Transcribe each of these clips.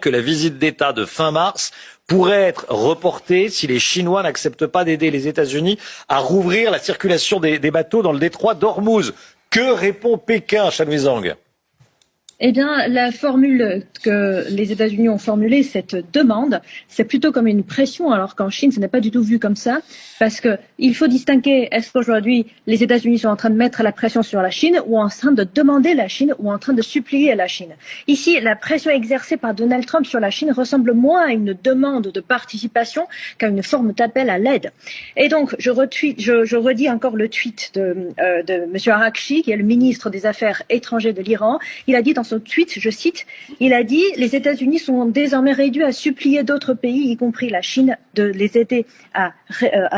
que la visite d'État de fin mars pourrait être reportée si les Chinois n'acceptent pas d'aider les États-Unis à rouvrir la circulation des bateaux dans le détroit d'Ormuz. Que répond Pékin, Shan Weizhang? Eh bien, la formule que les États-Unis ont formulée, cette demande, c'est plutôt comme une pression, alors qu'en Chine, ce n'est pas du tout vu comme ça, parce qu'il faut distinguer, est-ce qu'aujourd'hui, les États-Unis sont en train de mettre la pression sur la Chine, ou en train de demander la Chine, ou en train de supplier la Chine. Ici, la pression exercée par Donald Trump sur la Chine ressemble moins à une demande de participation qu'à une forme d'appel à l'aide. Et donc, je redis encore le tweet de M. Araghchi, qui est le ministre des Affaires étrangères de l'Iran. Il a dit dans son tweet, je cite, il a dit « Les États-Unis sont désormais réduits à supplier d'autres pays, y compris la Chine, de les aider à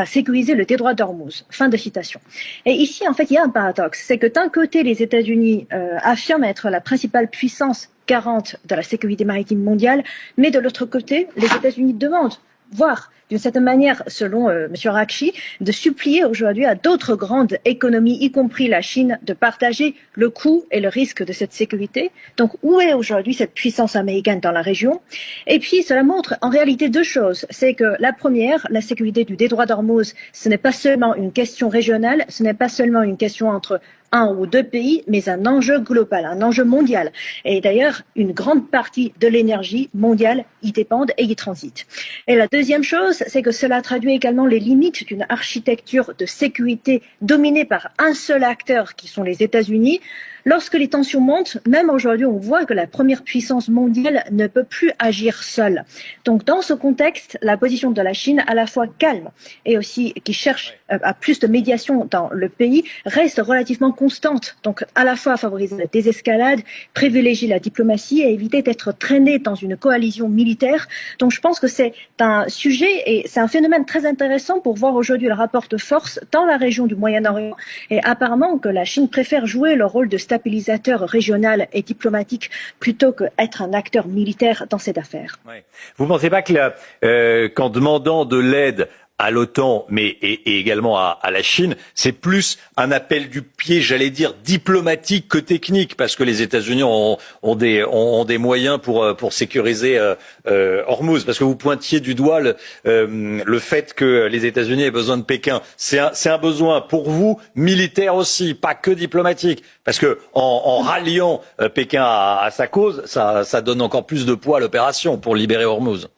sécuriser le détroit d'Ormuz. » Fin de citation. Et ici, en fait, il y a un paradoxe. C'est que d'un côté, les États-Unis affirment être la principale puissance garante de la sécurité maritime mondiale, mais de l'autre côté, les États-Unis demandent, voire d'une certaine manière, selon M. Araghchi, de supplier aujourd'hui à d'autres grandes économies, y compris la Chine, de partager le coût et le risque de cette sécurité. Donc, où est aujourd'hui cette puissance américaine dans la région? Et puis, cela montre en réalité deux choses. C'est que la première, la sécurité du détroit d'Ormuz, ce n'est pas seulement une question régionale, ce n'est pas seulement une question entre un ou deux pays, mais un enjeu global, un enjeu mondial. Et d'ailleurs, une grande partie de l'énergie mondiale y dépendent et y transitent. Et la deuxième chose, c'est que cela traduit également les limites d'une architecture de sécurité dominée par un seul acteur, qui sont les États-Unis. Lorsque les tensions montent, même aujourd'hui, on voit que la première puissance mondiale ne peut plus agir seule. Donc, dans ce contexte, la position de la Chine, à la fois calme et aussi qui cherche à plus de médiation dans le pays, reste relativement constante. Donc, à la fois favoriser la désescalade, privilégier la diplomatie et éviter d'être traîné dans une coalition militaire. Donc, je pense que c'est un sujet et c'est un phénomène très intéressant pour voir aujourd'hui le rapport de force dans la région du Moyen-Orient. Et apparemment que la Chine préfère jouer le rôle de stabilisateur régional et diplomatique plutôt qu'être un acteur militaire dans cette affaire. Ouais. Vous ne pensez pas que qu'en demandant de l'aide à l'OTAN, mais et également à la Chine, c'est plus un appel du pied, j'allais dire, diplomatique que technique, parce que les États-Unis ont des moyens pour sécuriser Hormuz. Parce que vous pointiez du doigt le fait que les États-Unis aient besoin de Pékin. C'est un besoin pour vous militaire aussi, pas que diplomatique. Parce que en ralliant Pékin à sa cause, ça donne encore plus de poids à l'opération pour libérer Hormuz.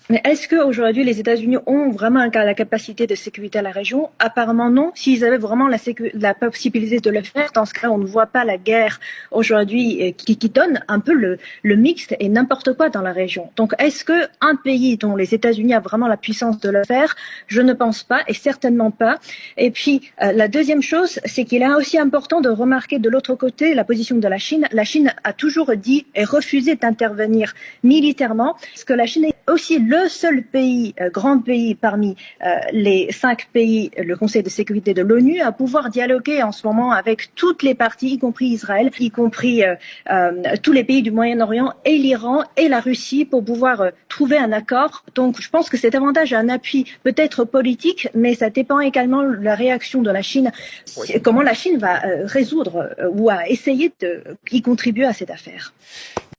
Mais est-ce qu'aujourd'hui, les États-Unis ont vraiment la capacité de sécurité à la région? Apparemment non. S'ils avaient vraiment la possibilité de le faire, dans ce cas, on ne voit pas la guerre aujourd'hui qui donne un peu le mixte et n'importe quoi dans la région. Donc, est-ce qu'un pays dont les États-Unis a vraiment la puissance de le faire? Je ne pense pas et certainement pas. Et puis, la deuxième chose, c'est qu'il est aussi important de remarquer de l'autre côté la position de la Chine. La Chine a toujours dit et refusé d'intervenir militairement, parce que la Chine est aussi le seul pays, grand pays parmi les 5 pays, le Conseil de sécurité de l'ONU, à pouvoir dialoguer en ce moment avec toutes les parties, y compris Israël, y compris tous les pays du Moyen-Orient et l'Iran et la Russie pour pouvoir trouver un accord. Donc je pense que c'est davantage un appui peut-être politique, mais ça dépend également de la réaction de la Chine, comment la Chine va résoudre ou à essayer d'y contribuer à cette affaire.